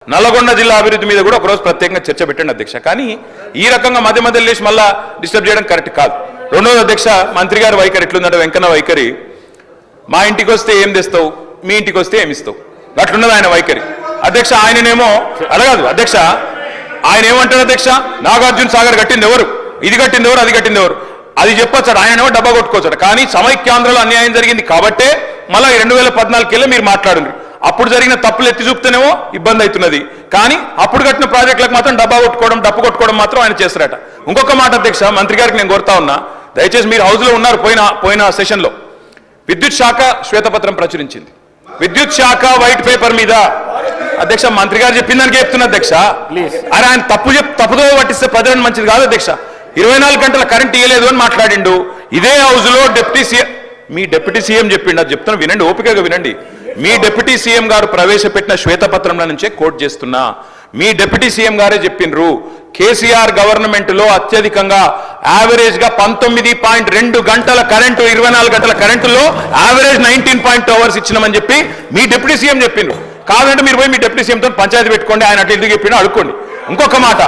నల్లగొండ జిల్లా అభివృద్ధి మీద కూడా ఒకరోజు ప్రత్యేకంగా చర్చ పెట్టండి అధ్యక్ష. కానీ ఈ రకంగా మధ్య మధ్యలో లేచి మళ్ళా డిస్టర్బ్ చేయడం కరెక్ట్ కాదు. రెండోది అధ్యక్ష, మంత్రి గారి వైఖరి ఎట్లుందంటే వెంకన్న వైఖరి, మా ఇంటికి వస్తే ఏం తెస్తావు, మీ ఇంటికి వస్తే ఏమి ఇస్తావు, అట్లున్నది ఆయన వైఖరి అధ్యక్ష. ఆయననేమో అడగదు అధ్యక్ష, ఆయన ఏమంటారు అధ్యక్ష, నాగార్జున సాగర్ కట్టింది ఎవరు, ఇది కట్టింది ఎవరు, అది కట్టింది ఎవరు, అది చెప్పొచ్చాడు. ఆయనేమో డబ్బా కొట్టుకోవచ్చాడు. కానీ సమైక్యాంధ్రలో అన్యాయం జరిగింది కాబట్టే మళ్ళీ 2014 మీరు మాట్లాడండి. అప్పుడు జరిగిన తప్పులు ఎత్తి చూపుతేనేమో ఇబ్బంది అవుతున్నది. కానీ అప్పుడు కట్టిన ప్రాజెక్టులకు మాత్రం డబ్బా కొట్టుకోవడం, డప్పు కొట్టుకోవడం మాత్రం ఆయన చేస్తారట. ఇంకొక మాట అధ్యక్ష, మంత్రి గారికి నేను కోరుతా ఉన్నా, దయచేసి మీరు హౌస్లో ఉన్నారు, పోయిన సెషన్లో విద్యుత్ శాఖ శ్వేతపత్రం ప్రచురించింది. విద్యుత్ శాఖ వైట్ పేపర్ మీద అధ్యక్ష మంత్రి గారు చెప్పిందానికి చెప్తున్నా అధ్యక్ష. అరే ఆయన తప్పుదో పట్టిస్తే ప్రజలను మంచిది కాదు అధ్యక్ష. 24 గంటల కరెంట్ ఇవ్వలేదు అని మాట్లాడిండు. ఇదే హౌస్ లో మీ డిప్యూటీ సీఎం చెప్పిండు, అది చెప్తున్నా వినండి, ఓపికగా వినండి. మీ డిప్యూటీ సీఎం గారు ప్రవేశపెట్టిన శ్వేతపత్రంలో నుంచే కోట్ చేస్తున్నా. మీ డిప్యూటీ సీఎం గారే చెప్పిండ్రు, కేసీఆర్ గవర్నమెంట్ లో అత్యధికంగా యావరేజ్ గా 19.2 గంటల కరెంటు, 24 గంటల కరెంటులో యావరేజ్ 19.2 అవర్స్ ఇచ్చినామని చెప్పి మీ డిప్యూటీ సీఎం చెప్పిండ్రు. కాదంటే మీరు పోయి మీ డిప్యూటీ సీఎంతో పంచాయతీ పెట్టుకోండి, ఆయన అట్లా ఎందుకు చెప్పిండో అడుక్కోండి. ఇంకొక మాట,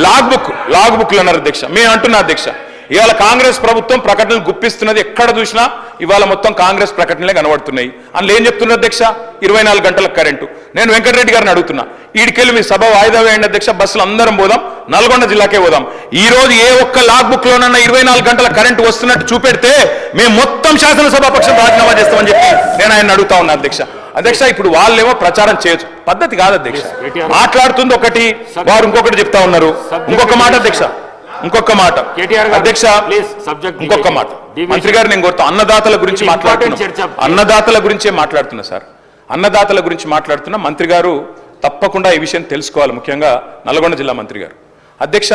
లాగ్ బుక్లు అన్నారు అధ్యక్ష. మేము అంటున్నా అధ్యక్ష, ఇవాళ కాంగ్రెస్ ప్రభుత్వం ప్రకటనలు గుప్పిస్తున్నది, ఎక్కడ చూసినా ఇవాళ మొత్తం కాంగ్రెస్ ప్రకటనలే కనబడుతున్నాయి. అందులో ఏం చెప్తున్నారు అధ్యక్ష, 24 గంటల కరెంటు. నేను వెంకటరెడ్డి గారిని అడుగుతున్నా, ఈడికెళ్ళి మీ సభ వాయిదా వేయండి అధ్యక్ష, బస్సులు అందరం పోదాం, నల్గొండ జిల్లాకే పోదాం. ఈ రోజు ఏ ఒక్క లాగ్ బుక్ లోనన్నా 24 గంటల కరెంటు వస్తున్నట్టు చూపెడితే మేము మొత్తం శాసనసభాపక్షం రాజీనామా చేస్తామని చెప్పి నేను ఆయన అడుగుతా ఉన్నా అధ్యక్ష. అధ్యక్ష ఇప్పుడు వాళ్ళేమో ప్రచారం చేయొచ్చు, పద్ధతి కాదు అధ్యక్ష. మాట్లాడుతుంది ఒకటి, వారు ఇంకొకటి చెప్తా ఉన్నారు. ఇంకొక మాట అధ్యక్ష, ఇంకొక మాట అధ్యక్ష, ఇంకొక మాట మంత్రి గారు నేను కోరుతా, అన్నదాతల గురించి మాట్లాడుతున్నా, అన్నదాతల గురించే మాట్లాడుతున్నా సార్, అన్నదాతల గురించి మాట్లాడుతున్నా. మంత్రి గారు తప్పకుండా ఈ విషయం తెలుసుకోవాలి, ముఖ్యంగా నల్గొండ జిల్లా మంత్రి గారు. అధ్యక్ష,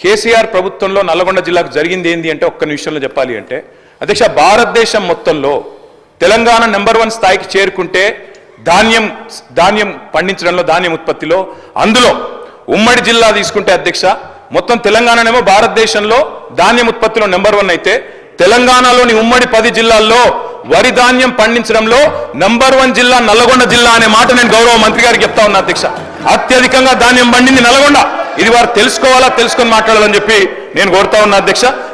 కేసీఆర్ ప్రభుత్వంలో నల్గొండ జిల్లాకు జరిగింది ఏంది అంటే ఒక్క నిమిషంలో చెప్పాలి అంటే అధ్యక్ష, భారతదేశం మొత్తంలో తెలంగాణ నెంబర్ 1 స్థాయికి చేరుకుంటే ధాన్యం పండించడంలో, ధాన్యం ఉత్పత్తిలో, అందులో ఉమ్మడి జిల్లా తీసుకుంటే అధ్యక్ష, మొత్తం తెలంగాణనేమో భారతదేశంలో ధాన్యం ఉత్పత్తిలో నెంబర్ 1 అయితే, తెలంగాణలోని ఉమ్మడి 10 జిల్లాల్లో వరి ధాన్యం పండించడంలో నెంబర్ 1 జిల్లా నల్గొండ జిల్లా అనే మాట నేను గౌరవ మంత్రి గారికి చెప్తా ఉన్నా అధ్యక్ష. అత్యధికంగా ధాన్యం పండింది నల్గొండ. ఇది వారు తెలుసుకోవాలా, తెలుసుకొని మాట్లాడాలని చెప్పి నేను కోరుతా ఉన్నా అధ్యక్ష.